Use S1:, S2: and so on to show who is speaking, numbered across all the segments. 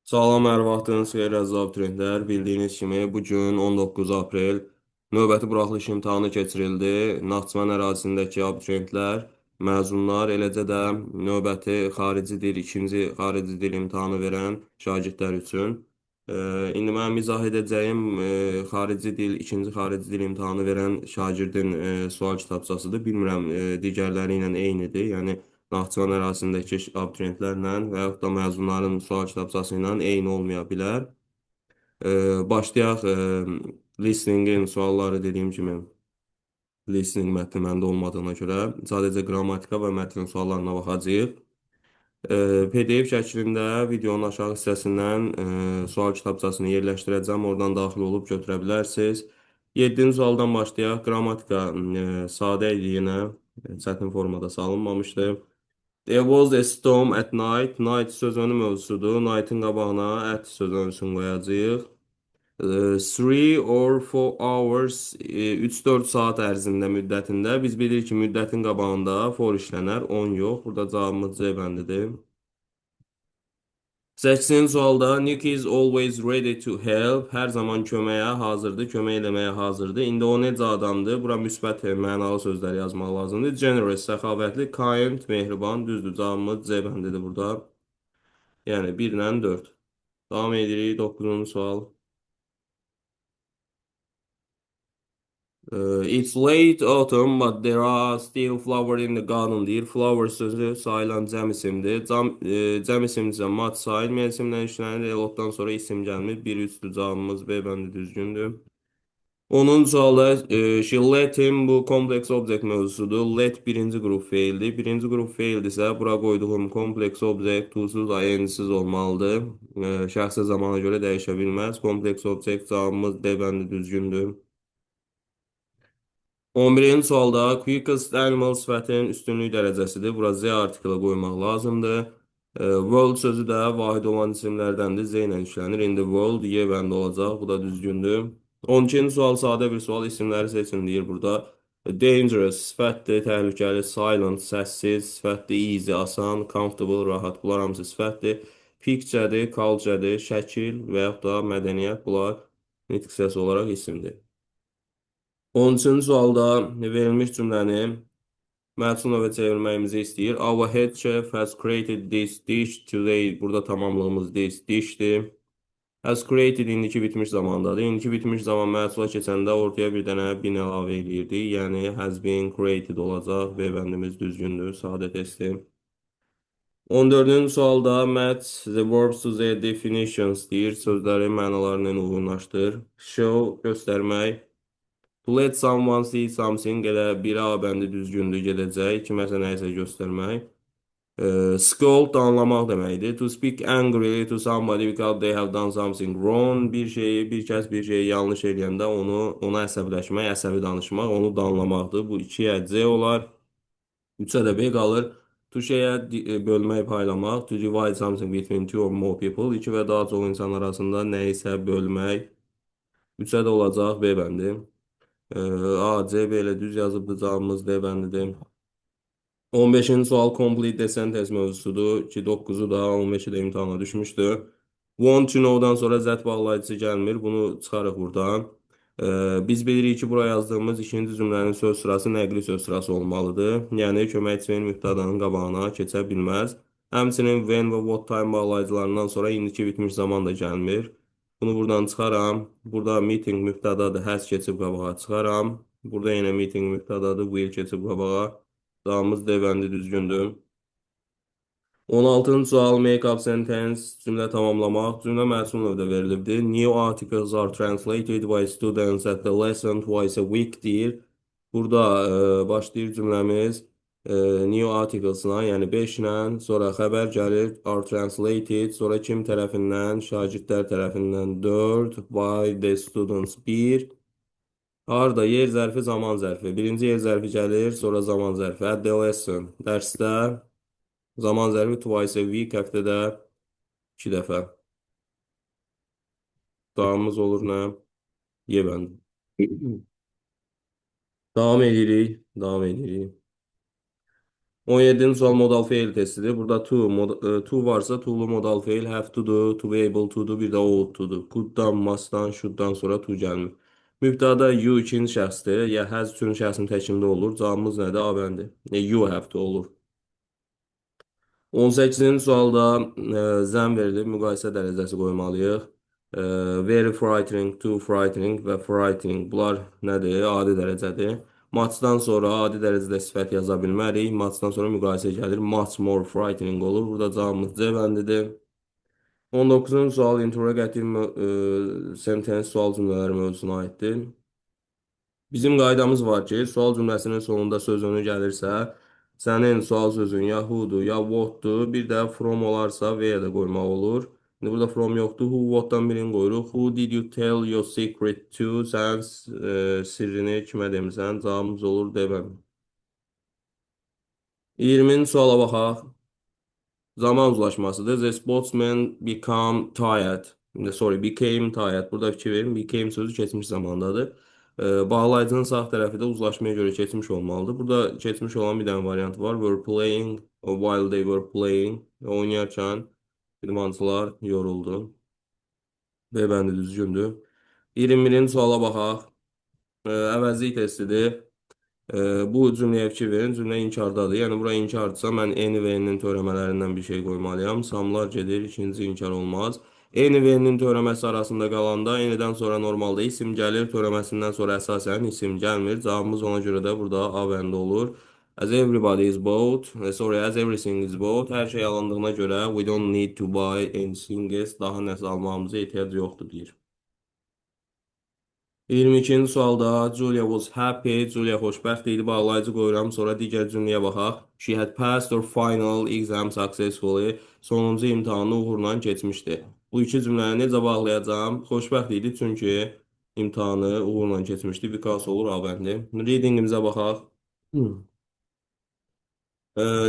S1: Salam, hər vaxtınız xeyir əziz abituriyentlər. Bildiyiniz kimi bu gün 19 aprel növbəti buraxılış imtahanı keçirildi. Naxçıvan ərazisindəki abituriyentlər, məzunlar, eləcə də növbəti xarici dil, ikinci xarici dil imtahanı verən şagirdlər üçün. İndi mənim izah edəcəyim xarici dil, ikinci xarici dil imtahanı verən şagirdin sual kitabçasıdır. Bilmirəm, digərləri ilə eynidir. Yəni Naxçıvan ərazisindəki abituriyentlərlə və yaxud da məzunların sual kitabçası ilə eyni olmaya bilər. Başlayaq. Listening-in sualları dediyim kimi listening mətni məndə olmadığına görə sadəcə qrammatika və mətn suallarına baxacağıq. PDF şəklində videonun aşağı hissəsindən sual kitabçasını yerləşdirəcəm. Oradan daxil olub götürə bilərsiniz. 7-ci sualdan başlayaq. Qrammatika sadə idi yenə. Çətin formada salınmamışdı. There was a storm at night. Night sözünün mövzusudur. Night'ın qabağına at sözünü qoyacağıq. 3 or 4 hours, 3-4 saat ərzində müddətində. Biz bilirik ki, müddətin qabağında for işlənər, on yox. Burada cavabımız C bəndidir. 80-ci sualda Nick is always ready to help. Hər zaman köməyə hazırdır, kömək eləməyə hazırdır. İndi o necə adamdır? Bura müsbət mənalı sözlər yazmaq lazımdır. Generous, səxavətli, kind, mehriban, düzdür. Cavabımız C bəndidir burada. Yəni 1 ilə 4. Davam edirik 9-cu sual. It's late autumn but there are still flowers in the garden deyir. Flower sözü sayılan cəm isimdir. Cəm isim isə mat sayıl mevsimdən işlənir. Elotdan sonra isim gəlmir. 1-3-dür cavabımız B bəndi düzgündür. 10-cu sualda she let him bu kompleks object mövzusudur. Let birinci qrup feildir. Birinci qrup feildirsə bura qoyduğum kompleks object tuzsuz, ing-siz olmalıdır. Şəxsi zamana görə dəyişə bilməz. Kompleks object cavabımız D bəndi düzgündür. 11-ci sualda quickest animal sifətinin üstünlük dərəcəsidir. Bura Z artiklı qoymaq lazımdır. World sözü də vahid olan isimlərdəndir. Z ilə işlənir. İndi world Y bəndə olacaq. Bu da düzgündür. 12-ci sual sadə bir sual. İsimləri seçin deyir burada. Dangerous sifətdir, təhlükəli. Silent səssiz, sifətdir. Easy asan, comfortable rahat. Bunlar hamısı sifətdir. Picture'dir, culture'dir, şəkil və yaxud da mədəniyyət. Bunlar nitq səsi olaraq isimdir. 13-cü sualda verilmiş cümləni məzun növə çevirməyimizi istəyir. Our head chef has created this dish today. Burada tamamlığımız this dishdir. Has created indiki bitmiş zamandadır. İndiki bitmiş zaman məhsula keçəndə ortaya bir dənə bin əlavə edirdik. Yəni has been created olacaq. B bəndimiz düzgündür. Sadə testdir. 14-cü sualda match the verbs to the definitions deyir. Sözləri mənalarına uyğunlaşdır. Show göstərmək. To let someone see something elə biri A bəndi düzgündür gedəcək. Kiməsə nəyisə göstərmək. Scold da anlamaq deməkdir. To speak angrily to somebody because they have done something wrong. Bir kəs bir şeyi yanlış eləyəndə ona əsəbləşmək, əsəbi danışmaq, onu danlamaqdır. Bu 2-yə C olar. 3-ə də B qalır. To şeyə bölmək, paylamaq. To divide something between two or more people. 2 və daha çox insan arasında nəyisə bölmək. 3-ə də olacaq B bəndi. A, C belə düz yazıbdı, cavabımız D bəndidir. 15-ci sual complete the sentence mövzusudur ki, 9-u da 15-i də imtahana düşmüşdü. Want to know-dan sonra zət bağlayıcısı gəlmir. Bunu çıxarıq buradan. Biz bilirik ki, buraya yazdığımız ikinci cümlənin söz sırası nəqli söz sırası olmalıdır. Yəni, köməkçinin mübtədanın qabağına keçə bilməz. Həmçinin when və what time bağlayıcılarından sonra indiki bitmiş zaman da gəlmir. Bunu buradan çıxaram. Burada meeting mübtədadır, has keçib qabağa çıxaram. Burada yenə meeting mübtədadır, will keçib qabağa. Cavabımız D bəndi düzgündür. 16-cı sual make-up sentence cümlə tamamlamaq. Cümlə məzmun növdə verilibdir. New articles are translated by students at the lesson twice a week deyir. Burada başlayır cümləmiz new articles-la, yəni 5 ilə, sonra xəbər gəlir are translated, sonra kim tərəfindən, şagirdlər tərəfindən 4, by the students 1. Harda yer zərfi, zaman zərfi. Birinci yer zərfi gəlir, sonra zaman zərfi. At the lesson, dərsdə. Zaman zərfi twice a week, həftədə 2 dəfə. Davamımız olur nə? Y bəndi. Davam edirik. 17-ci sual modal fail testidir. Burada to varsa to'lu modal fail have to do, to be able to do, bir də ought to do. Could'dan, must'dan, should'dan sonra to gəlmir. Mübtəda you ikinci şəxsdir. Ya has üçüncü şəxsin təkində olur. Cavabımız nədir? A bəndi. You have to olur. 18-ci sualda zəm verilib, müqayisə dərəcəsi qoymalıyıq. Very frightening, too frightening və frightening. Bunlar nədir? Adi dərəcədir. Muchdan sonra adi dərəcədə sifət yaza bilmərik. Muchdan sonra müqayisə gəlir. Much more frightening olur. Burada cavabımız C bəndidir. 19-cu sual interrogative sentence sual cümlələri mövzusuna aiddir. Bizim qaydamız var ki, sual cümləsinin sonunda söz önü gəlirsə, sənin sual sözün ya who'dur, ya what'dur, bir də from olarsa where də qoymaq olur. İndi burada from yoxdur, who, what'dan birini qoyuruq. Who did you tell your secret to? Sən sirrini kimə demisən? Cavabımız olur D bəli. 20-ci suala baxaq. Zaman uzlaşmasıdır. The sportsman became tired. Burada fikir verin. Became sözü keçmiş zamandadır. Bağlayıcının sağ tərəfi də uzlaşmaya görə keçmiş olmalıdır. Burada keçmiş olan bir dənə variant var. Were playing while they were playing. Oynayarkən idmançılar yoruldu. B bəndi düzgündür. 21-ci suala baxaq. Əvəzlik testidir. Bu cümləyə fikir verin. Cümlə inkardadır. Yəni bura inkardırsa mən N-nin törəmələrindən bir şey qoymalıyam. Samlar gedir, ikinci inkar olmaz. N-nin törəməsi arasında qalanda N-dən sonra normalda isim gəlir, törəməsindən sonra əsasən isim gəlmir. Cavabımız ona görə də burada A bəndi olur. As everybody is bought, as everything is bought, hər şey alındığına görə we don't need to buy anything else, daha nəsə almamıza ehtiyac yoxdur deyir. 22-ci sualda Julia was happy, Julia xoşbəxt idi, bağlayıcı qoyuram, sonra digər cümləyə baxaq. She had passed her final exam successfully, sonuncu imtahanı uğurla keçmişdi. Bu iki cümləni necə bağlayacağım? Xoşbəxt idi çünki imtahanı uğurla keçmişdi, because olur A bəndi. Readingimizə baxaq.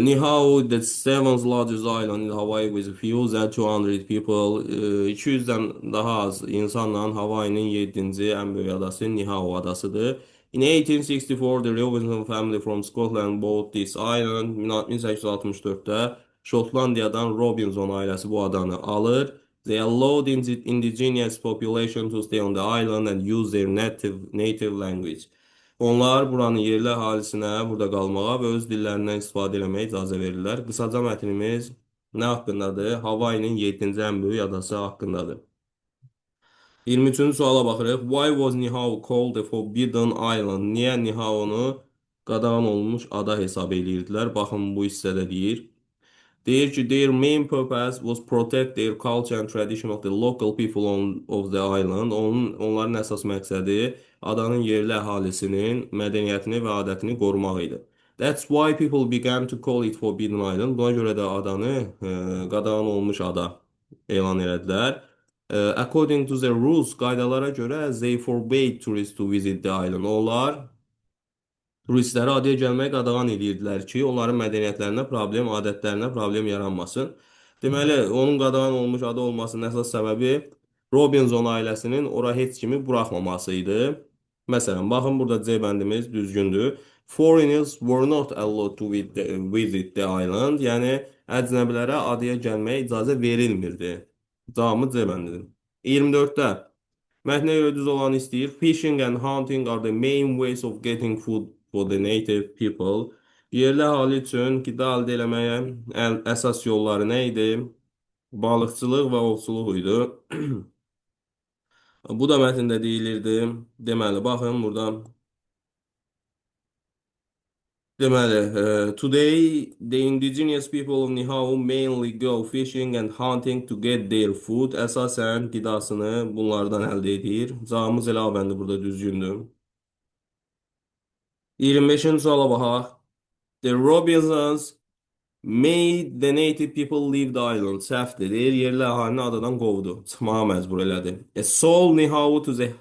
S1: Niihau, the seventh largest island in Hawaii with fewer than 200 people. 200'den daha az insanla Hawaii'nin 7. en büyük adası Niihau adasıdır. In 1864, the Robinson family from Scotland bought this island. 1864'te Şotlandiya'dan Robinson ailesi bu adanı alır. They allowed indigenous population to stay on the island and use their native language. Onlar buranın yerli əhalisinə burada qalmağa və öz dillərindən istifadə etməyə icazə verirlər. Qısaca mətnimiz nə haqqındadır? Hawaii'nin 7-ci ən böyük adası haqqındadır. 23-cü suala baxırıq. Why was Niihau called the Forbidden Island? Niyə Niihau'nu qadağan olmuş ada hesab edirdilər? Baxın bu hissədə deyir. Deyir ki, their main purpose was protect their culture and tradition of the local people of the island. Onların əsas məqsədi adanın yerli əhalisinin mədəniyyətini və adətini qorumaq idi. That's why people began to call it Forbidden Island. Buna görə də adanı qadağan olmuş ada elan elədilər. According to the rules, qaydalara görə they forbade tourists to visit the island. Onlar turistləri adaya gəlməyə qadağan edirdilər ki, onların mədəniyyətlərinə problem, adətlərinə problem yaranmasın. Deməli, onun qadağan olmuş ada olmasının əsas səbəbi Robinson ailəsinin ora heç kimi buraxmaması idi. Məsələn, baxın burada C bəndimiz düzgündür. Foreigners were not allowed to visit the island. Yəni, əcnəbilərə adaya gəlməyə icazə verilmirdi. Cavabımız C bəndidir. 24-də mətnə görə düz olanı istəyir. Fishing and hunting are the main ways of getting food for the native people. Yerli əhali üçün qida əldə eləməyə əsas yolları nə idi? Balıqçılıq və ovçuluq idi. Bu da mətndə deyilirdi. Deməli, baxın burada. Deməli, today the indigenous people of Niihau mainly go fishing and hunting to get their food. Əsasən qidasını bunlardan əldə edir. Cavabımız elə A bəndi burada düzgündür. 25-ci suala baxaq. The Robinsons made the native people leave the island. Səhvdir. Deyir, yerli əhalini adadan qovdu. Çıxmağa məcbur elədi. Sold Niihau to the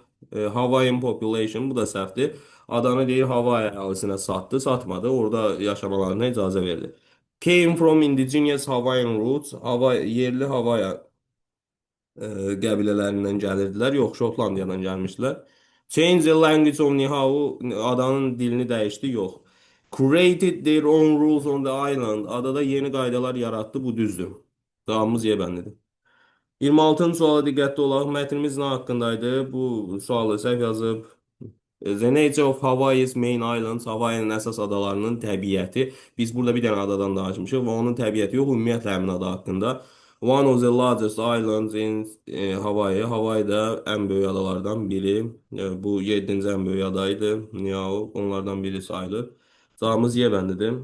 S1: Hawaiian population. Bu da səhvdir. Adanı deyir, Hawaii əhalisinə satdı, satmadı. Orada yaşamalarına icazə verdi. Came from indigenous Hawaiian roots. Yerli Hawaii qəbilələrindən gəlirdilər. Yox, Şotlandiyadan gəlmişlər. Change the language of Niihau. Adanın dilini dəyişdi. Yox. Created their own rules on the island. Adada yeni qaydalar yaratdı, bu düzdür. Cavabımız Y bəndidir. 26-cı suala diqqətli olaq. Mətnimiz nə haqqındaydı? Bu sualı səhv yazıb. The nature of Hawaii's main islands, Hawaii'nin əsas adalarının təbiəti. Biz burada bir dənə adadan danışmışıq və onun təbiəti yox, ümumiyyətlə həmin ada haqqında. One of the largest islands in Hawaii. Hawaii'də ən böyük adalardan biri. Bu 7-ci ən böyük adaydı. Niau, onlardan biri sayılır. Cavabımız Y bəndidir.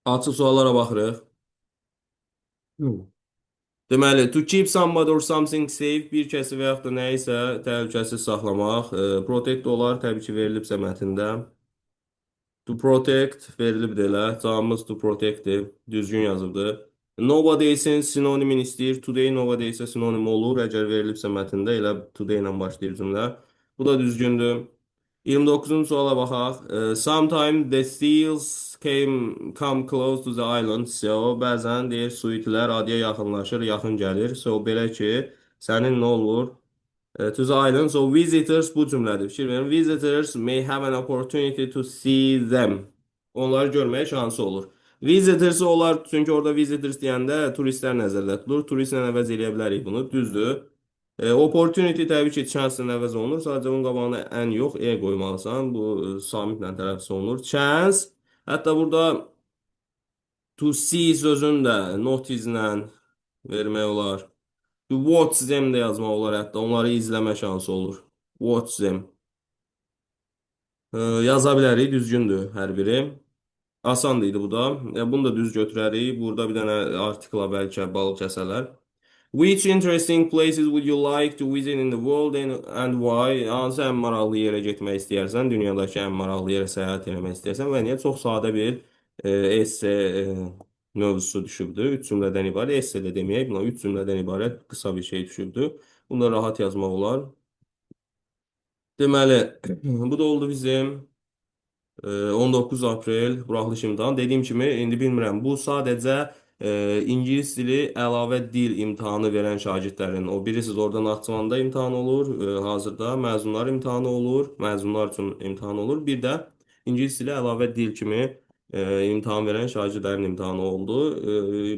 S1: Açıq suallara baxırıq. Deməli, to keep somebody or something safe, bir kəsi və yaxud da nəyisə təhlükəsiz saxlamaq. Protect olar, təbii ki, verilibsə mətndə. To protect verilibdir elə. Cavabımız to protectdir. Düzgün yazıbdır. Nowadays'in sinonimini istəyir. Today nowadays sinonim olur. Əgər verilibsə mətndə elə today ilə başlayır cümlə. Bu da düzgündür. 29-cu suala baxaq. Sometimes the seals come close to the island. So, bəzən deyir suitilər adaya yaxınlaşır, yaxın gəlir. So, belə ki, sənin nə olur? To the island. So, visitors bu cümlədir. Fikir verin. Visitors may have an opportunity to see them. Onları görməyə şansı olur. Visitors olar, çünki orada visitors deyəndə turistlər nəzərdə tutulur. Turistlə əvəz eləyə bilərik bunu. Düzdür. Opportunity təbii ki, chance-lə əvəz olunur. Sadəcə bunun qabağına ən yox, e qoymalısan. Bu samitlə tələffüz olunur. Chance. Hətta burada to see sözünü də notice-lə vermək olar. To watch them də yazmaq olar hətta. Onları izləmə şansı olur. Watch them. Yaza bilərik, düzgündür hər biri. Asandı idi bu da. Bunu da düz götürərik. Burada bir dənə artikla bəlkə balıq kəsələr. Which interesting places would you like to visit in the world and why? Hansı ən maraqlı yerə getmək istəyərsən, dünyadakı ən maraqlı yerə səyahət etmək istəyərsən və niyə? Çox sadə bir esse mövzusu düşübdür. 3 cümlədən ibarət, esse də deməyək, buna 3 cümlədən ibarət qısa bir şey düşübdür. Bunu da rahat yazmaq olar. Deməli, bu da oldu bizim 19 aprel buraxılış imtahan. Dediyim kimi, indi bilmirəm, bu sadəcə İngilis dili əlavə dil imtahanı verən şagirdlərin, o bilirsiniz, oradan Naxçıvanda imtahan olur, hazırda məzunlar imtahanı olur, məzunlar üçün imtahan olur. Bir də İngilis dili əlavə dil kimi imtahan verən şagirdlərin imtahanı oldu.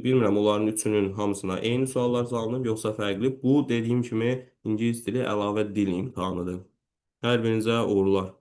S1: Bilmirəm, onların üçünün hamısına eyni suallar salınıb, yoxsa fərqli. Bu, dediyim kimi, İngilis dili əlavə dil imtahanıdır. Hər birinizə uğurlar.